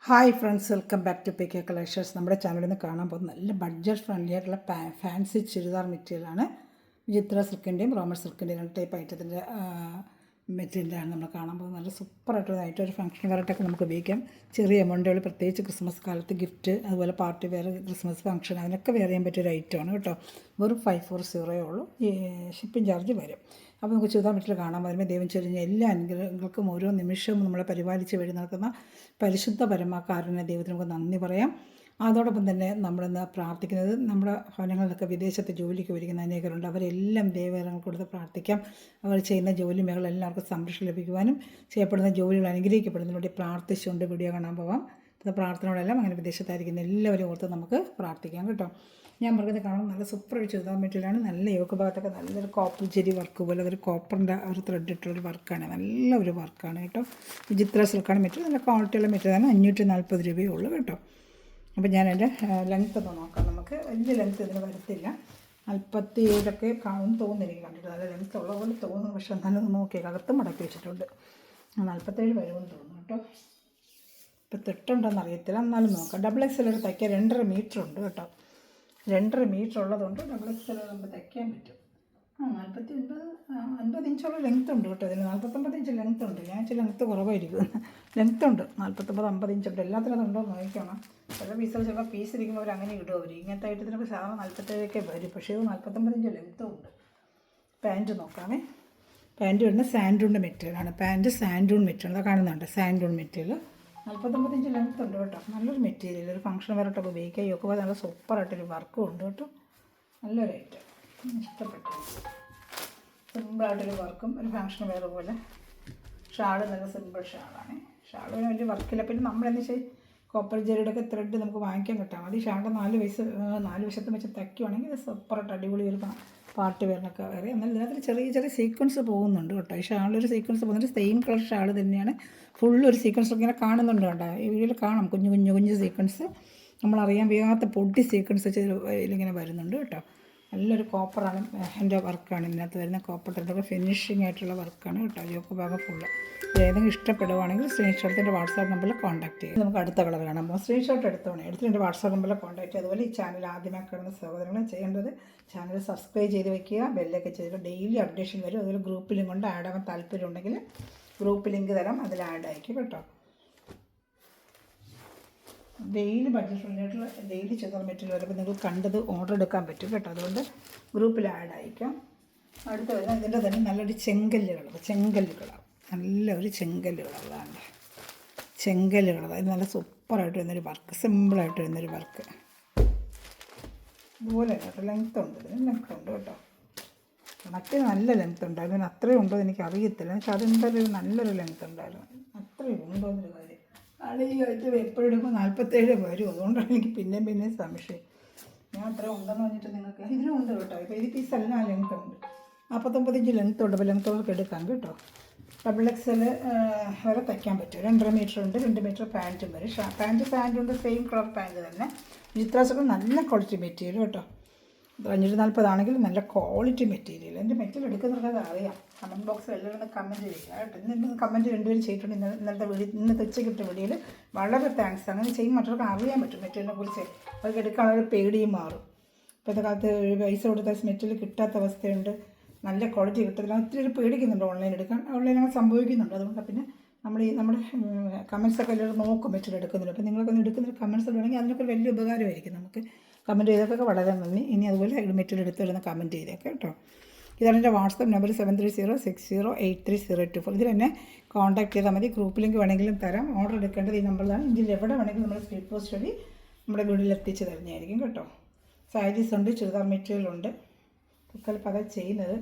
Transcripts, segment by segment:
Hi friends, welcome back to PK collections. നമ്മുടെ ചാനലിൽ നിന്ന് കാണാൻ പോകുന്ന നല്ല ബഡ്ജറ്റ് ഫ്രണ്ട്ലി ആയിട്ടുള്ള ഫാൻസി ചുരിദാർ മെറ്റീരിയലാണ്. വിചിത്ര സിൽക്കിൻ്റെയും റോമൻ സിൽക്കിൻ്റെയും രണ്ട് ടൈപ്പ് ഐറ്റത്തിൻ്റെ മെറ്റീരിയലാണ് നമ്മൾ കാണാൻ പോകുന്നത്. നല്ല സൂപ്പറായിട്ടുള്ളതായിട്ട് ഒരു ഫംഗ്ഷൻ വെറൈറ്റൊക്കെ നമുക്ക് ഉപയോഗിക്കാം. ചെറിയ എമൗണ്ടുകൾ, പ്രത്യേകിച്ച് ക്രിസ്മസ് കാലത്ത് ഗിഫ്റ്റ്, അതുപോലെ പാർട്ടി വെയർ, ക്രിസ്മസ് ഫംഗ്ഷൻ, അതിനൊക്കെ വെയർ ചെയ്യാൻ പറ്റിയൊരു ഐറ്റമാണ് കേട്ടോ. വെറും 540 ഉള്ളൂ. ഈ ഷിപ്പിംഗ് ചാർജ് വരും. അപ്പോൾ നമുക്ക് ചുരിദാർ മെറ്റീരിയൽ കാണാൻ വരുമ്പോൾ ദൈവം ചൊരിഞ്ഞ എല്ലാ അനുഗ്രഹങ്ങൾക്കും ഓരോ നിമിഷവും നമ്മളെ പരിപാലിച്ച് വഴി നടക്കുന്ന പരിശുദ്ധ പരമാകാരനെ ദൈവത്തിന് നമുക്ക് നന്ദി പറയാം. അതോടൊപ്പം തന്നെ നമ്മളിന്ന് പ്രാർത്ഥിക്കുന്നത്, നമ്മുടെ ഭവനങ്ങളിലൊക്കെ വിദേശത്ത് ജോലിക്ക് വരിക്കുന്ന അനേകരുണ്ട്. അവരെല്ലാം ദൈവകരങ്ങൾ കൊടുത്ത് പ്രാർത്ഥിക്കാം. അവർ ചെയ്യുന്ന ജോലി മേഖല എല്ലാവർക്കും സംരക്ഷണം ലഭിക്കുവാനും ചെയ്യപ്പെടുന്ന ജോലികൾ അനുഗ്രഹിക്കപ്പെടുന്നതിന് വേണ്ടി പ്രാർത്ഥിച്ചുകൊണ്ട് വീഡിയോ കാണാൻ പോകാം. ഇത് പ്രാർത്ഥനയോടെല്ലാം അങ്ങനെ വിദേശത്തായിരിക്കുന്ന എല്ലാവരും ഓർത്ത് നമുക്ക് പ്രാർത്ഥിക്കാം കേട്ടോ. ഞാൻ പറഞ്ഞത് കാണാൻ നല്ല സൂപ്പർ ഒരു ചുരിദാർ മെറ്റീരിയലാണ്. നല്ല യോക്ക് ഭാഗത്തൊക്കെ നല്ലൊരു കോപ്പർ ജെരി വർക്ക് പോലെ ഒരു കോപ്പറിൻ്റെ ഒരു ത്രെഡ് ഇട്ടുള്ളൊരു വർക്കാണ്. നല്ല ഒരു വർക്കാണ് കേട്ടോ. വിചിത്ര സിൽക്കാണ് മെറ്റീരിയൽ. നല്ല ക്വാളിറ്റിയുള്ള മെറ്റീരിയലാണ്. 540 രൂപയേ ഉള്ളൂ കേട്ടോ. അപ്പോൾ ഞാൻ എൻ്റെ ലെങ്ത്ത് ഒന്ന് നോക്കാം. നമുക്ക് വലിയ ലെങ്ത്ത് ഇതിന് വരത്തില്ല. 47 കാണും തോന്നുന്നു. എനിക്ക് കണ്ടിട്ട് നല്ല ലെങ്ത്ത് ഉള്ള പോലെ തോന്നുന്നു. പക്ഷേ എന്നാലും നോക്കിയാൽ അകത്ത് മടക്കി വെച്ചിട്ടുണ്ട്. 47 വരുമെന്ന് തോന്നുന്നു കേട്ടോ. ഇപ്പോൾ തെട്ടുണ്ടോയെന്ന് അറിയത്തില്ല, എന്നാലും നോക്കാം. XXL തയ്ക്കാൻ 2.5 മീറ്റർ ഉണ്ട് കേട്ടോ. 2.5 മീറ്റർ ഉള്ളതുകൊണ്ട് XXL നമുക്ക് തയ്ക്കാൻ പറ്റും. 50 ഇഞ്ചോളം ലെങ്ത്ത് ഉണ്ട് കേട്ടോ. ഇതിന് 49 ഇഞ്ച് ലെങ്ത്ത് ഉണ്ട്. ഞാൻ ഇച്ചിരി ലെങ്ത്ത് കുറവായിരിക്കും. ലെങ്ത്ത് ഉണ്ട് 49-50 ഇഞ്ചുണ്ട്. എല്ലാത്തിനും അതുണ്ടോ നോക്കണം. ചില പീസുകൾ ചില പീസ് ഇരിക്കുമ്പോൾ അവർ അങ്ങനെ ഇടും. അവർ ഇങ്ങനത്തെ ഐറ്റത്തിനൊക്കെ സാധാരണ 47 വരും. പക്ഷേ ഇത് 49 ഇഞ്ച് ലെങ്ത്തും ഉണ്ട്. പാൻറ്റ് നോക്കാമേ. പാൻറ്റ് വരുന്നത് സാൻഡൂണിൻ്റെ മെറ്റീരിയലാണ്. പാൻറ്റ് സാൻഡൂൺ മെറ്റീരിയൽ കാണുന്നുണ്ട്. സാൻഡൂൺ മെറ്റീരിയൽ 49 ഇഞ്ച് ലെങ്ത്ത് ഉണ്ട് കേട്ടോ. നല്ലൊരു മെറ്റീരിയൽ, ഒരു ഫംഗ്ഷൻ വരട്ടൊക്കെ ഉപയോഗിക്കാം. യോക്കുമ്പോൾ നല്ല സൂപ്പറായിട്ടൊരു വർക്കും ഉണ്ട് കേട്ടോ. നല്ലൊരു ഐറ്റം, ഇഷ്ടപ്പെട്ടു. സിമ്പിളായിട്ടൊരു വർക്കും ഒരു ഫംഗ്ഷൻ വെയർ പോലെ. ഷാള് നല്ല സിമ്പിൾ ഷാളാണ്. ഷാളിന് വലിയ വർക്കില്ല. പിന്നെ നമ്മളെന്ന് വെച്ചാൽ കോപ്പർ ജെറിയുടെയൊക്കെ ത്രെഡ് നമുക്ക് വാങ്ങിക്കാൻ കിട്ടാം. അത് ഈ ഷാളിൻ്റെ 4 വശത്തും വെച്ച് തയ്ക്കുവാണെങ്കിൽ ഇത് സൂപ്പറായിട്ട് അടിപൊളി ഒരു പാർട്ടി വെയറിനൊക്കെ വേറെ. എന്നാൽ ഇതിനകത്ത് ചെറിയ ചെറിയ സീക്വൻസ് പോകുന്നുണ്ട് കേട്ടോ. ഈ ഷാളൊരു സീക്വൻസ് പോകുന്നുണ്ട്. സെയിം കളർ ഷാൾ തന്നെയാണ്. ഫുള്ളൊരു സീക്വൻസ് ഇങ്ങനെ കാണുന്നുണ്ട് കേട്ടോ. ഈ വീഡിയോയിൽ കാണാം കുഞ്ഞു സീക്വൻസ്. നമ്മളറിയാൻ വയ്യാത്ത പൊട്ടി സീക്വൻസ് ഇതിലിങ്ങനെ വരുന്നുണ്ട് കേട്ടോ. നല്ലൊരു കോപ്പറാണ് എൻ്റെ വർക്കാണ് ഇതിനകത്ത് വരുന്ന. കോപ്പർ ത്രെഡൊക്കെ ഫിനിഷിംഗ് ആയിട്ടുള്ള വർക്കാണ് കേട്ടോ. യോക്ക് ഭാഗം ഫുള്ള്. ഏതെങ്കിലും ഇഷ്ടപ്പെടുവാണെങ്കിൽ സ്ക്രീൻഷോട്ടിൻ്റെ വാട്സാപ്പ് നമ്പറിൽ കോൺടാക്ട് ചെയ്യും. നമുക്ക് അടുത്ത കളർ കാണാം. അപ്പോൾ സ്ക്രീൻഷോട്ട് എടുത്തോണേ. എടുത്തിട്ട് വാട്സാപ്പ് നമ്പറിൽ കോൺടാക്ട് ചെയ്യും. അതുപോലെ ഈ ചാനൽ ആദ്യമായി കാണുന്ന സഹോദരങ്ങൾ ചെയ്യേണ്ടത് ചാനൽ സബ്സ്ക്രൈബ് ചെയ്ത് വെക്കുക. ബെല്ലൊക്കെ ചെയ്ത് ഡെയിലി അപ്ഡേഷൻ വരും. അതുപോലെ ഗ്രൂപ്പ് ലിങ്ക് കൊണ്ട് ആഡ് ആവാൻ താല്പര്യം ഉണ്ടെങ്കിൽ ഗ്രൂപ്പ് ലിങ്ക് തരാം, അതിൽ ആഡ് ആയിരിക്കും കേട്ടോ. ഡെയിലി ബഡ്ജറ്റ് ഫ്രണ്ട്ലിയായിട്ടുള്ള ഡെയിലി ചുരിദാർ മെറ്റീരിയൽ വരുമ്പോൾ നിങ്ങൾക്ക് കണ്ടത് ഓർഡർ എടുക്കാൻ പറ്റും കേട്ടോ. അതുകൊണ്ട് ഗ്രൂപ്പിൽ ആഡ് ആയിരിക്കാം. അടുത്ത് വരുന്നത് ഇതിൻ്റെ തന്നെ നല്ലൊരു ചെങ്കല്ല് കളർ. നല്ലൊരു ചെങ്കല്ല് കളറാണ്. ചെങ്കല്ല് കളർ. ഇത് നല്ല സൂപ്പറായിട്ട് വരുന്നൊരു വർക്ക്, സിമ്പിളായിട്ട് വരുന്നൊരു വർക്ക്. ഇതുപോലെ കേട്ടോ. ലെങ്ത്ത് ഉണ്ട്, ഇതിന് ലെങ്ത്ത് ഉണ്ട് കേട്ടോ. മറ്റേ നല്ല ലെങ്ത്ത് ഉണ്ടായിരുന്നു. ഇതിന് അത്രയും ഉണ്ടോ എന്ന് എനിക്ക് അറിയത്തില്ല. പക്ഷേ അതെന്തായാലും നല്ലൊരു ലെങ്ത്ത് ഉണ്ടായിരുന്നു. അത്രയും ഉണ്ടോ എന്നൊരു കാര്യം. അത് ഈ ഐറ്റം എപ്പോഴും എടുക്കുമ്പോൾ 47 വരും. അതുകൊണ്ടാണ് എനിക്ക് പിന്നെയും സംശയം. ഞാൻ അത്ര ഉണ്ടെന്ന് പറഞ്ഞിട്ട് നിങ്ങൾക്ക് ഇതിനും ഉണ്ട് കേട്ടോ. ഇപ്പോൾ ഈ പീസെല്ലാം ലെങ്ത്ത് ഉണ്ട്. 49 ഇഞ്ച് ലെങ്ത്ത് ഉണ്ട്. അപ്പോൾ ലെങ്ത്തോടൊക്കെ എടുക്കാം കേട്ടോ. XXL വരെ തയ്ക്കാൻ പറ്റും. 2.5 മീറ്റർ ഉണ്ട്. 2 മീറ്റർ പാൻറ്റും വരും. പാൻറ്റുണ്ട് സെയിം കളർ പാൻറ്റ് തന്നെ. വിചിത്രാസൊക്കെ നല്ല ക്വാളിറ്റി മെറ്റീരിയൽ കേട്ടോ. 540 ആണെങ്കിൽ നല്ല ക്വാളിറ്റി മെറ്റീരിയൽ. എൻ്റെ മെറ്റീരിയൽ എടുക്കുന്നവർക്ക് അറിയാം. കമൻറ്റ് ബോക്സിൽ എല്ലാവരും കമൻറ്റ് ചെയ്യുക കേട്ടോ. ഇന്ന് കമൻറ്റ് രണ്ടുപേരും ചെയ്തിട്ടുണ്ട്. ഇന്നത്തെ വീഡിയോ, ഇന്നത്തെ ഉച്ചയ്ക്കിട്ട വീഡിയോയിൽ വളരെ താങ്ക്സ്. അങ്ങനെ ചെയ്യും മറ്റവർക്ക് അറിയാൻ പറ്റും മെറ്റീരിയലിനെ കുറിച്ച്. അവർക്ക് എടുക്കാനുള്ള പേടിയും മാറും. ഇപ്പോഴത്തെ കാലത്ത് പൈസ കൊടുത്താൽ മെറ്റീരിയൽ കിട്ടാത്ത അവസ്ഥയുണ്ട്. നല്ല ക്വാളിറ്റി കിട്ടത്തില്ല. ഒത്തിരി പേടിക്കുന്നുണ്ട് ഓൺലൈൻ എടുക്കാൻ. ഓൺലൈൻ അങ്ങനെ സംഭവിക്കുന്നുണ്ട്. അതുകൊണ്ട് പിന്നെ നമ്മുടെ കമൻറ്റ്സൊക്കെ എല്ലാവരും നോക്കും മെറ്റീരിയൽ എടുക്കുന്നുണ്ട്. അപ്പോൾ നിങ്ങൾക്കൊന്ന് എടുക്കുന്നൊരു കമൻറ്റ്സ് ഉണ്ടെങ്കിൽ അതിനൊക്കെ വലിയ ഉപകാരമായിരിക്കും നമുക്ക്. കമൻറ്റ് ചെയ്തതൊക്കെ വളരെ നന്ദി. ഇനി അതുപോലെ മെറ്റീരിയൽ എടുത്ത് വരുന്ന കമൻറ്റ് ചെയ്തേക്കാം കേട്ടോ. ഇതാണ് എൻ്റെ വാട്സാപ്പ് നമ്പർ 7306083024. ഇതിൽ എന്നെ കോൺടാക്ട് ചെയ്താൽ മതി. ഗ്രൂപ്പ് ലിങ്ക് വേണമെങ്കിലും തരാം. ഓർഡർ എടുക്കേണ്ടത് ഈ നമ്പറിലാണ്. ഇതിൽ എവിടെ വേണമെങ്കിലും നമ്മൾ സ്പീഡ് പോസ്റ്റ് വഴി നമ്മുടെ വീട്ടിൽ എത്തിച്ച് തരുന്നതായിരിക്കും കേട്ടോ. സാരീസ് ഉണ്ട്, ചുരിദാർ മെറ്റീരിയൽ ഉണ്ട്. തൽക്കാലം പല ചെയ്യുന്നത്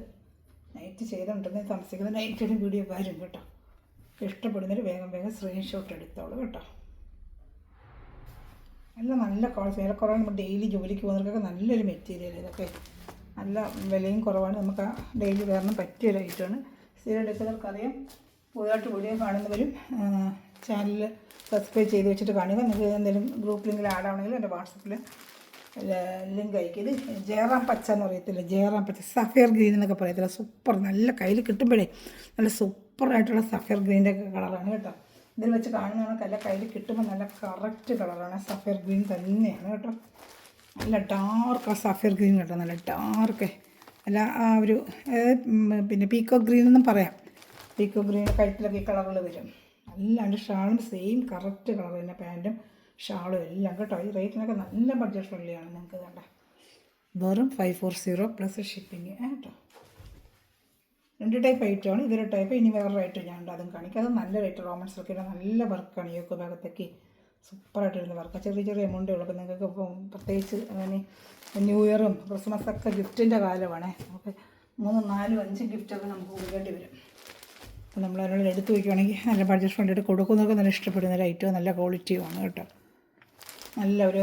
നൈറ്റ് ചെയ്തുകൊണ്ടിരുന്ന താമസിക്കുന്ന നൈറ്റിന് വീഡിയോ വരും കേട്ടോ. ഇഷ്ടപ്പെടുന്നൊരു വേഗം സ്ക്രീൻഷോട്ട് എടുത്തോളൂ കേട്ടോ. നല്ല ക്വാളിറ്റി, വില കുറവാണ്. നമ്മൾ ഡെയിലി ജോലിക്ക് പോകുന്നവർക്കൊക്കെ നല്ലൊരു മെറ്റീരിയൽ. ഇതൊക്കെ നല്ല വിലയും കുറവാണ്. നമുക്ക് ഡെയിലി വരണം പറ്റിയൊരു ഐറ്റമാണ്. സ്ഥിരം എടുക്കുന്നവർക്കറിയാം. പുതുതായിട്ട് വീഡിയോ കാണുന്നവരും ചാനൽ സബ്സ്ക്രൈബ് ചെയ്ത് വെച്ചിട്ട് കാണുക. നിങ്ങൾക്ക് എന്തെങ്കിലും ഗ്രൂപ്പ് ലിങ്കിൽ ആഡ് ആവണമെങ്കിൽ എൻ്റെ വാട്സപ്പിൽ ലിങ്ക് അയക്കും. ഇത് ജയറാം പച്ച എന്ന് പറയത്തില്ല, ജയറാം പച്ച, സഫയർ ഗ്രീൻ എന്നൊക്കെ പറയത്തില്ല. സൂപ്പർ, നല്ല കയ്യിൽ കിട്ടുമ്പോഴേ നല്ല സൂപ്പറായിട്ടുള്ള സഫയർ ഗ്രീൻ്റെ കളറാണ് കേട്ടോ. ഇതിൽ വെച്ച് കാണുന്നതൊക്കെ കയ്യിൽ കിട്ടുമ്പോൾ നല്ല കറക്റ്റ് കളറാണ്. സഫയർ ഗ്രീൻ തന്നെയാണ് കേട്ടോ. നല്ല ഡാർക്ക് സഫയർ ഗ്രീൻ കേട്ടോ, നല്ല ഡാർക്ക് അല്ല ആ ഒരു പിന്നെ പീക്കോ ഗ്രീൻ എന്നും പറയാം. പീക്കോ ഗ്രീൻ കഴുത്തിലൊക്കെ ഈ കളറുകൾ വരും. അല്ലാണ്ട് ഷാളും സെയിം കറക്റ്റ് കളർ തന്നെ, പാൻറ്റും ഷാളും എല്ലാം കേട്ടോ. ഈ റേറ്റിനൊക്കെ നല്ല ബഡ്ജറ്റ് ഫ്രണ്ട്ലിയാണ്. നിങ്ങൾക്ക് കണ്ട വെറും 540 പ്ലസ് ഷിപ്പിങ് കേട്ടോ. 2 ടൈപ്പ് ഐറ്റമാണ്. ഇതൊരു ടൈപ്പ്. ഇനി വേറൊരു ഐറ്റം ഞാൻ ഉണ്ട്, അതും കാണിക്കാം. അത് നല്ല റേറ്റ്. റോമൻ സിൽക്കിൻ്റെ നല്ല വർക്കാണ്. ഈ ഭാഗത്തേക്ക് സൂപ്പറായിട്ടിരുന്ന വർക്ക്. ചെറിയ ചെറിയ എമൗണ്ടേ ഉള്ളൂ. അപ്പോൾ നിങ്ങൾക്ക് ഇപ്പം പ്രത്യേകിച്ച് അങ്ങനെ ന്യൂ ഇയറും ക്രിസ്മസൊക്കെ ഗിഫ്റ്റിൻ്റെ കാലമാണ്. നമുക്ക് 3, 4, 5 ഗിഫ്റ്റൊക്കെ നമുക്ക് കൊടുക്കേണ്ടി വരും. അപ്പോൾ നമ്മൾ ഒരാൾ എടുത്ത് വയ്ക്കുകയാണെങ്കിൽ നല്ല ബഡ്ജറ്റ് ഫ്രണ്ടിട്ട് കൊടുക്കുന്നതൊക്കെ നല്ല ഇഷ്ടപ്പെടുന്ന ഒരു ഐറ്റവും നല്ല ക്വാളിറ്റിയുമാണ് കേട്ടോ. നല്ല ഒരു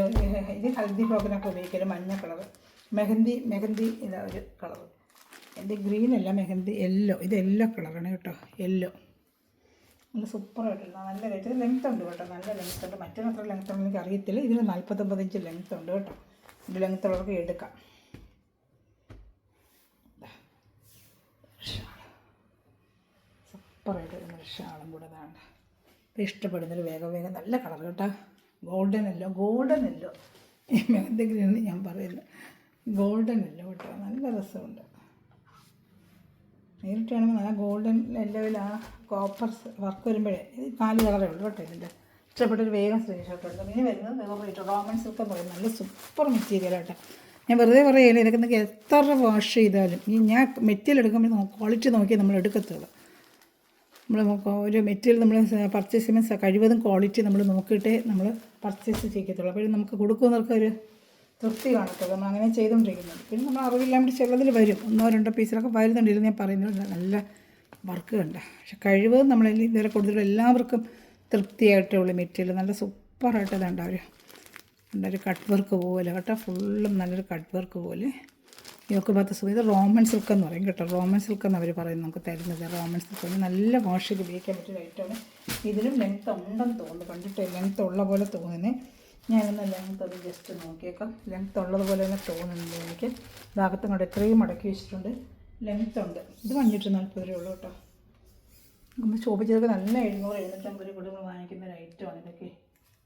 ഇത് ഹൽദി ഫ്രോക്കിനൊക്കെ ഉപയോഗിക്കലും മഞ്ഞ കളർ, മെഹന്തി ഇതാ ഒരു കളർ. ഇത് ഗ്രീനല്ല, മെഹന്തി യെല്ലോ. ഇത് യെല്ലോ കളറാണ് കേട്ടോ, യെല്ലോ. നല്ല സൂപ്പറായിട്ടുള്ള നല്ല റേറ്റ്. ഇത് ലെങ്ത് ഉണ്ട് കേട്ടോ, നല്ല ലെങ്ത് ഉണ്ട്. മറ്റൊരു അത്ര ലെങ്ത് ഉണ്ടെന്ന് എനിക്ക് അറിയത്തില്ല. ഇതിന് 49 ഇഞ്ച് ലെങ്ത് ഉണ്ട് കേട്ടോ. ഇത് ലെങ്ത് ഉള്ളവർക്ക് എടുക്കാം. സൂപ്പറായിട്ട് വരുന്നൊരു ഷാളും കൂടെ വേണ്ട. അപ്പോൾ ഇഷ്ടപ്പെടുന്നൊരു വേഗം നല്ല കളർ കേട്ടോ. ഗോൾഡൻ അല്ലോ മെഹന്തി ഗ്രീൻ ഞാൻ പറയുന്നത്, ഗോൾഡൻ അല്ലോ കേട്ടോ. നല്ല രസമുണ്ട്. നേരിട്ട് കാണുമ്പോൾ നല്ല ഗോൾഡൻ യെല്ലോയിൽ ആ കോപ്പർ വർക്ക് വരുമ്പോഴേ ഇത് 4 കളറേ ഉള്ളൂ കേട്ടോ. ഇതിൻ്റെ ഇഷ്ടപ്പെട്ടൊരു വേഗം സ്ക്രീൻഷോട്ട് എടുക്കും. ഇനി വരുന്നത് വേറെ റോമൻ സിൽക്ക് എന്ന് പറയുന്നത് നല്ല സൂപ്പർ മെറ്റീരിയൽ കേട്ടോ. ഞാൻ വെറുതെ പറയുകയില്ല, ഇതൊക്കെ നിങ്ങൾക്ക് എത്ര വാഷ് ചെയ്താലും ഈ ഞാൻ മെറ്റീരിയൽ എടുക്കുമ്പോൾ ക്വാളിറ്റി നോക്കി നമ്മൾ എടുക്കത്തുള്ളൂ. നമ്മൾ ഒരു മെറ്റീരിയൽ നമ്മൾ പർച്ചേസ് ചെയ്യുമ്പോൾ കഴിവതും ക്വാളിറ്റി നമ്മൾ നോക്കിയിട്ടേ നമ്മൾ പർച്ചേസ് ചെയ്യത്തുള്ളൂ. അപ്പോൾ നമുക്ക് കൊടുക്കുന്നവർക്കൊരു തൃപ്തി കാണത്തുള്ളൂ. നമ്മൾ അങ്ങനെ ചെയ്തുകൊണ്ടിരിക്കുന്നത്. പിന്നെ നമ്മൾ അറിവില്ലാണ്ട് ചിലതിൽ വരും, 1-2 പീസിലൊക്കെ വരുന്നുണ്ട്. ഞാൻ പറയുന്നത് നല്ല വർക്ക് കണ്ട. പക്ഷെ കഴിവതും നമ്മൾ ഇതുവരെ കൊടുത്തിട്ടുള്ള എല്ലാവർക്കും തൃപ്തിയായിട്ടേ ഉള്ളൂ. മെറ്റീരിയൽ നല്ല സൂപ്പറായിട്ട് ഇതുണ്ട്. ഒരു കട്ട് വർക്ക് പോലെ കേട്ടോ, ഫുള്ളും നല്ലൊരു കട്ട് വർക്ക് പോലെ. ഇതൊക്കെ ഭാഗത്ത് ഇത് റോമൻ സിൽക്ക് എന്ന് പറയും കേട്ടോ. റോമൻ സിൽക്ക് എന്ന് അവർ പറയുന്നത് നമുക്ക് തരുന്നത്. റോമൻ സിൽക്ക് നല്ല വാഷിൽ ഉപയോഗിക്കാൻ പറ്റിയ ഐറ്റമാണ്. ഇതിലും ലെങ്ത്ത് ഉണ്ടെന്ന് തോന്നുന്നു, കണ്ടിട്ട് ലെങ്ത്ത് ഉള്ള പോലെ തോന്നുന്നത്. ഞാനൊന്ന് ലെങ്ത്ത് അത് ജസ്റ്റ് നോക്കിയേക്കാം. ലെങ്ത്ത് ഉള്ളതുപോലെ തന്നെ തോന്നുന്നുണ്ട് എനിക്ക്. ഭാഗത്തും കൊണ്ട് ഇത്രയും മടക്കി വെച്ചിട്ടുണ്ട്, ലെങ്ത്ത് ഉണ്ട്. ഇത് 540 രൂപ ഉള്ളൂ കേട്ടോ. നമ്മൾ ചോദിച്ചതൊക്കെ നല്ല 700-750 കൂടുതൽ വാങ്ങിക്കുന്ന ഒരു ഐറ്റമാണ് ഇതൊക്കെ.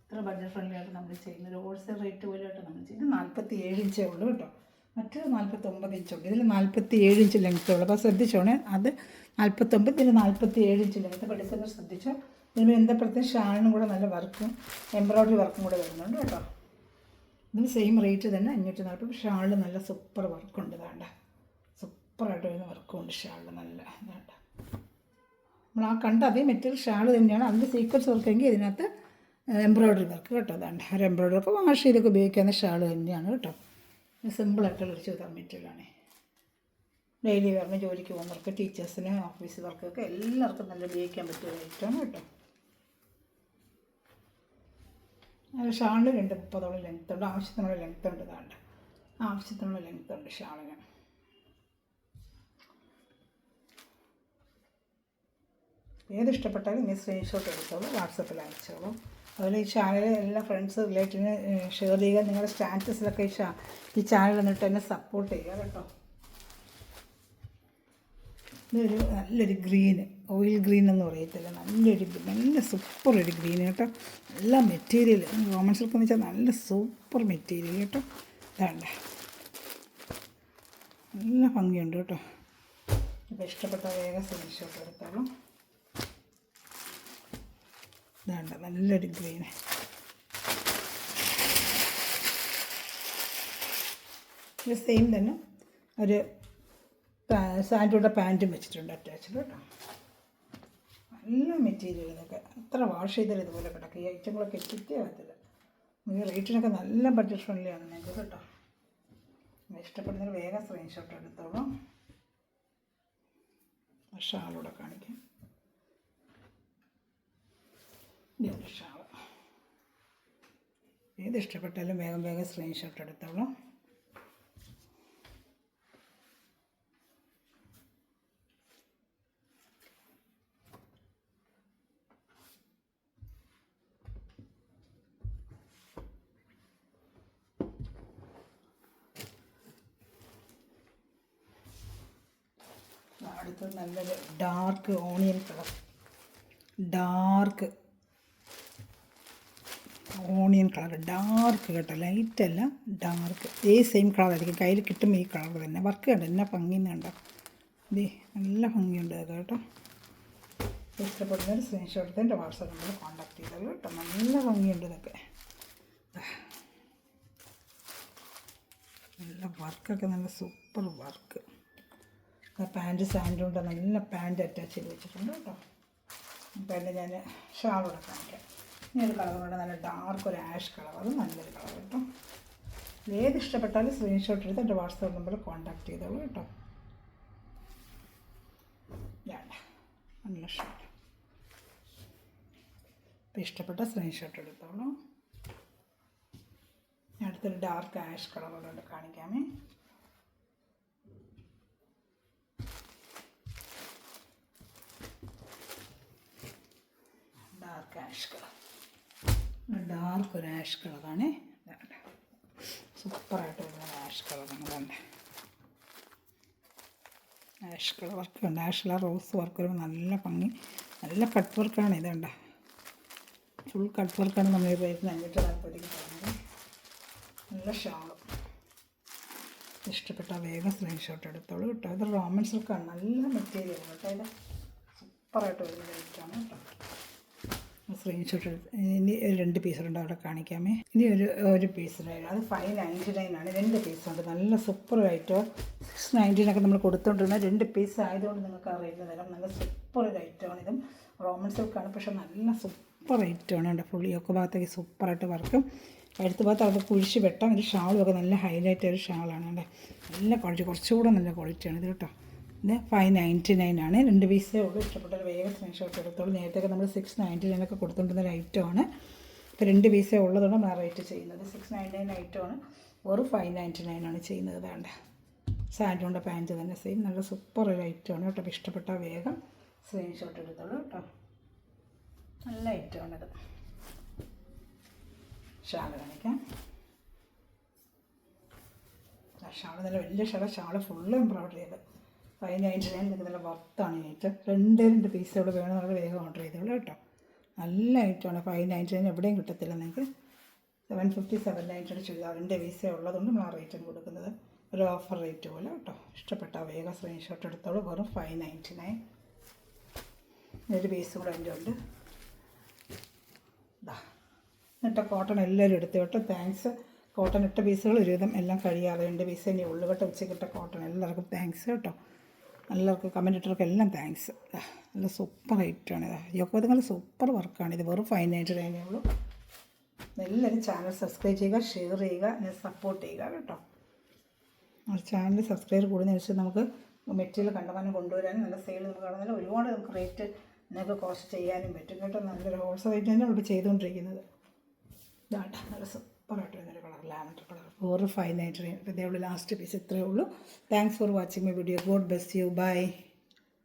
ഇത്ര ബഡ്ജറ്റ് ഫ്രണ്ട്ലി ആയിട്ട് നമ്മൾ ചെയ്യുന്നത്. ഒരു ഹോൾസെയിൽ റേറ്റ് പോലെയായിട്ട് നമ്മൾ ചെയ്യുന്നത്. 47 ഇഞ്ചേ ഉള്ളൂ കേട്ടോ. മറ്റൊരു 49 ഇഞ്ചുണ്ട്. ഇതിൽ 47 ഇഞ്ച് ലെങ്ത്ത് ഉള്ളൂ. അപ്പോൾ ശ്രദ്ധിച്ചോണേ, അത് 49, ഇതിൽ 47 ഇഞ്ച് ലെങ്ത്ത്. അപ്പോൾ എടുക്കുന്നത് ശ്രദ്ധിച്ചോ. ഇതിന് ബന്ധപ്പെടുത്തി ഷാളിനും കൂടെ നല്ല വർക്കും എംബ്രോയ്ഡറി വർക്കും കൂടെ വരുന്നുണ്ട് കേട്ടോ. ഇതിന് സെയിം റേറ്റ് തന്നെ 540. ഷാളിൽ നല്ല സൂപ്പർ വർക്കുണ്ട്. വേണ്ട സൂപ്പറായിട്ട് വരുന്ന വർക്കുണ്ട് ഷാളിൽ. നല്ല വേണ്ട നമ്മൾ ആ കണ്ട അതേ മെറ്റീരിയൽ ഷാൾ തന്നെയാണ്. അതിൻ്റെ സീക്വൻസ് വർക്കെങ്കിൽ ഇതിനകത്ത് എംബ്രോയ്ഡറി വർക്ക് കേട്ടോ. അതാണ്ട് ഒരു എംബ്രോയ്ഡറി ഒക്കെ വാഷ് ചെയ്തൊക്കെ ഉപയോഗിക്കാവുന്ന ഷാൾ തന്നെയാണ് കേട്ടോ. സിമ്പിളായിട്ടുള്ളൊരു ചുരിദാർ മെറ്റീരിയലാണ്. ഡെയിലി വെയറിന് ജോലിക്ക് പോകുന്നവർക്ക്, ടീച്ചേഴ്സിന്, ഓഫീസ് വർക്കൊക്കെ എല്ലാവർക്കും നല്ല ഉപയോഗിക്കാൻ പറ്റിയ ഐറ്റമാണ് കേട്ടോ. ഷാളിന് 230 ലെങ്ത്ത് ഉണ്ട്. ആവശ്യത്തിനുള്ള ലെങ്ത്ത് ഉണ്ട്. ഇതാണ്ട് ആവശ്യത്തിനുള്ള ലെങ്ത്ത് ഉണ്ട് ഷാളിന്. ഏത് ഇഷ്ടപ്പെട്ടാലും ഇനി സ്ക്രീൻഷോട്ട് എടുത്തോളൂ, വാട്സപ്പിൽ അയച്ചോളൂ. അതുപോലെ ഈ ചാനൽ എല്ലാ ഫ്രണ്ട്സ് റിലേറ്റീവിന് ഷെയർ ചെയ്യുക. നിങ്ങളുടെ സ്റ്റാറ്റസിലൊക്കെ ഈ ചാനൽ വന്നിട്ട് എന്നെ സപ്പോർട്ട് ചെയ്യുക കേട്ടോ. ഇതൊരു നല്ലൊരു ഗ്രീന്, ഓയിൽ ഗ്രീൻ എന്ന് പറയത്തില്ല, നല്ല സൂപ്പർ ഒരു ഗ്രീൻ കേട്ടോ. നല്ല മെറ്റീരിയൽ. റോമൻ സിൽക്ക് എന്ന് വെച്ചാൽ നല്ല സൂപ്പർ മെറ്റീരിയൽ കേട്ടോ. ഇതാണ്ട നല്ല ഭംഗിയുണ്ട് കേട്ടോ. അപ്പോൾ ഇഷ്ടപ്പെട്ട വേഗം സ്ക്രീൻഷോട്ട് എടുത്തോളൂ. ഇതാണ്ട നല്ലൊരു ഗ്രീന്. ഇത് സെയിം തന്നെ ഒരു സാൻഡൂടെ പാൻറ്റും വെച്ചിട്ടുണ്ട് അറ്റാച്ച്ഡ് കേട്ടോ. നല്ല മെറ്റീരിയൽ. ഇതൊക്കെ എത്ര വാഷ് ചെയ്താലും ഇതുപോലെ കിടക്കുക. ഈ ഐറ്റങ്ങളൊക്കെ എത്തിക്കേ പറ്റില്ല. ഈ റേറ്റിനൊക്കെ നല്ല ബഡ്ജറ്റ് ഫ്രണ്ട്ലിയാണ് നിങ്ങൾക്ക് കേട്ടോ. ഇഷ്ടപ്പെടുന്നതിന് വേഗം സ്ക്രീൻഷോട്ട് എടുത്തോളൂ. ഷാളൂടെ കാണിക്കാം. ഇതൊരു ഷാൾ. ഏത് ഇഷ്ടപ്പെട്ടാലും വേഗം സ്ക്രീൻഷോട്ട് എടുത്തോളൂ. അടുത്തത് നല്ലൊരു dark onion colour. Dark onion colour dark കേട്ടോ, ലൈറ്റല്ല ഡാർക്ക്. ഈ സെയിം കളറായിരിക്കും കയ്യിൽ കിട്ടുമ്പോൾ ഈ കളർ തന്നെ. വർക്ക് കണ്ടോ എന്നാ ഭംഗിന്ന് കണ്ടോ, ഇതേ നല്ല ഭംഗിയുണ്ട് കേട്ടോ. ഇഷ്ടപ്പെടുന്നൊരു സ്ക്രീൻഷോട്ട് എടുത്ത് എൻ്റെ വാട്സാപ്പ് നമ്പറിൽ കോൺടാക്ട് ചെയ്തോളൂ കേട്ടോ. നല്ല ഭംഗിയുണ്ട് ഇതൊക്കെ. നല്ല വർക്കൊക്കെ നല്ല സൂപ്പർ വർക്ക്. പാൻറ്റ് സാൻഡും കൊണ്ട് നല്ല പാൻറ്റ് അറ്റാച്ച് ചെയ്ത് വെച്ചിട്ടുണ്ട് കേട്ടോ. പാൻറ്റ് ഞാൻ ഷാളോടെ കാണിക്കാം. ഇനി ഒരു കളർ കൊണ്ട് നല്ല ഡാർക്ക് ഒരു ആഷ് കളർ, അത് നല്ലൊരു കളർ കേട്ടോ. ഏത് ഇഷ്ടപ്പെട്ടാലും സ്ക്രീൻഷോട്ട് എടുത്ത് എൻ്റെ വാട്സാപ്പ് നമ്പറിൽ കോൺടാക്ട് ചെയ്തോളൂ കേട്ടോ. നല്ല ഷർട്ട് ഇപ്പോൾ ഇഷ്ടപ്പെട്ട സ്ക്രീൻഷോട്ട് എടുത്തോളൂ. അടുത്തൊരു ഡാർക്ക് ആഷ് കളറോടെ കാണിക്കാമേ. ഡാർക്ക് ആഷ് കളർ, ഡാർക്ക് ഒരു ആഷ് കളറാണ്. സൂപ്പറായിട്ട് വരുന്ന ആഷ് കളറാണ്. തന്നെ ആഷ് കളർ വർക്ക് ഉണ്ട്. ആഷ് കളർ റോസ് വർക്ക് വരുമ്പോൾ നല്ല ഭംഗി. നല്ല കട്ട് വർക്കാണ്. ഇതുണ്ട് ഫുൾ കട്ട് വർക്കാണ്. നമ്മൾ റേറ്റിന് 540 തരുന്നത്. നല്ല ഷാളും. ഇഷ്ടപ്പെട്ട വേഗം സ്ക്രീൻഷോട്ട് എടുത്തോളൂ കേട്ടോ. ഇത് റോമൻ സിൽക്കാണ്. നല്ല മെറ്റീരിയൽ കേട്ടോ. ഇത് സൂപ്പറായിട്ട് വരുന്ന റേറ്റാണ് കേട്ടോ. സ്ക്രീൻഷോട്ട് എടുത്ത് ഇനി 2 പീസുണ്ട് അവിടെ കാണിക്കാമേ. ഇനി ഒരു പീസിനാണ്, അത് 599 ആണ്. 2 പീസുണ്ട്. നല്ല സൂപ്പർ ഐറ്റം. 690 നമ്മൾ കൊടുത്തുകൊണ്ടിരുന്ന 2 പീസ് ആയതുകൊണ്ട് നിങ്ങൾക്ക് ആ റേറ്റിന് തരാം. നല്ല സൂപ്പർ ഒരു ഐറ്റമാണ്. ഇതും റോമൻ സിൽക്കാണ്, പക്ഷേ നല്ല സൂപ്പർ ഐറ്റമാണ്. ഉണ്ട് ഫുള്ളി ഒക്കെ ഭാഗത്തേക്ക് സൂപ്പറായിട്ട് വർക്കും. അടുത്ത ഭാഗത്ത് അവിടെ കുഴിച്ച് വെട്ടാം. ഒരു ഷാളും ഒക്കെ നല്ല ഹൈലൈറ്റ് ഒരു ഷാളാണ്. ഉണ്ട് നല്ല ക്വാളിറ്റി, കുറച്ചുകൂടെ നല്ല ക്വാളിറ്റിയാണ് ഇത് കേട്ടോ. ഇത് 599 ആണ്. 2 പീസേ ഉള്ളൂ. ഇഷ്ടപ്പെട്ടൊരു വേഗം സ്ക്രീൻഷോട്ട് എടുത്തോളൂ. നേരത്തെ നമ്മൾ 699 കൊടുത്തുകൊണ്ടിരുന്ന ഒരു ഐറ്റമാണ്. ഇപ്പോൾ 2 പീസേ ഉള്ളതുകൊണ്ട് ആ റേറ്റ് ചെയ്യുന്നത്. 699 ഐറ്റമാണ്, വെറും 599 ആണ് ചെയ്യുന്നത്. വേണ്ട സാൻഡോണ്ട പാൻറ്റ് തന്നെ സെയിം നല്ല സൂപ്പർ ഒരു ഐറ്റമാണ് കേട്ടോ. അപ്പോൾ ഇഷ്ടപ്പെട്ട വേഗം സ്ക്രീൻഷോട്ട് എടുത്തോളൂ കേട്ടോ. നല്ല ഐറ്റമാണിത്. ഷാൾ കാണിക്കാം. ഷാള് നല്ല വലിയ ഷാള് ഫുള്ള് എംബ്രോയ്ഡറി ചെയ്ത് 599 നിങ്ങൾക്ക് നല്ല വർത്താണ് ഈ ഐറ്റം. 2 പീസുകൾ വേണമെന്നുള്ള വേഗം ഓർഡർ ചെയ്തോളൂ കേട്ടോ. നല്ല ഐറ്റമാണ്. 599 എവിടെയും കിട്ടത്തില്ല നിങ്ങൾക്ക്. 750 790 ചുരിദാർ 2 പീസേ ഉള്ളതുകൊണ്ട് നമ്മൾ ആ റേറ്റും കൊടുക്കുന്നത്. ഒരു ഓഫർ റേറ്റ് പോലെ കേട്ടോ. ഇഷ്ടപ്പെട്ട വേഗം സ്ക്രീൻഷോട്ട് എടുത്തോളൂ. വെറും 599. 1 പീസ് കൂടെ എൻ്റെ ഉണ്ട്. ഇട്ട കോട്ടൺ എല്ലാവരും എടുത്തു കേട്ടോ. താങ്ക്സ്. കോട്ടൺ ഇട്ട പീസുകൾ ഒരുവിധം എല്ലാം കഴിയാതെ 2 പീസ് ഇനി ഉള്ളു കേട്ടോ. ഉച്ചക്കിട്ട കോട്ടൺ എല്ലാവർക്കും താങ്ക്സ് കേട്ടോ. എല്ലാവർക്കും കമൻറ്റ് ഇട്ടവർക്കും എല്ലാം താങ്ക്സ്. നല്ല സൂപ്പർ ഐറ്റമാണ്. ഇതൊക്കെ നിങ്ങൾ സൂപ്പർ വർക്കാണ്. ഇത് വെറും 599 ഉള്ളൂ. എല്ലാവരും ചാനൽ സബ്സ്ക്രൈബ് ചെയ്യുക, ഷെയർ ചെയ്യുക, എന്നെ സപ്പോർട്ട് ചെയ്യുക കേട്ടോ. ചാനൽ സബ്സ്ക്രൈബർ കൂടുന്നതിനനുസരിച്ച് നമുക്ക് മെറ്റീരിയൽ കണ്ടമാനം കൊണ്ടുവരാനും നല്ല സെയിൽ നമുക്ക് കാണുന്നില്ല. ഒരുപാട് നമുക്ക് റേറ്റ് നിങ്ങൾക്ക് കുറച്ച് ചെയ്യാനും പറ്റും കേട്ടോ. നല്ലൊരു ഹോൾസെയിൽ റേറ്റ് തന്നെ നമ്മൾ ചെയ്തുകൊണ്ടിരിക്കുന്നത്. ഇതാണ്ട നല്ല സൂപ്പറായിട്ട് വരുന്നൊരു കളർ, ലാവൻഡർ കളർ. 4 599. ഇതേ ഉള്ളൂ ലാസ്റ്റ് പീസ്. ഇത്രയേ ഉള്ളൂ. Thanks for watching my video. God bless you. By.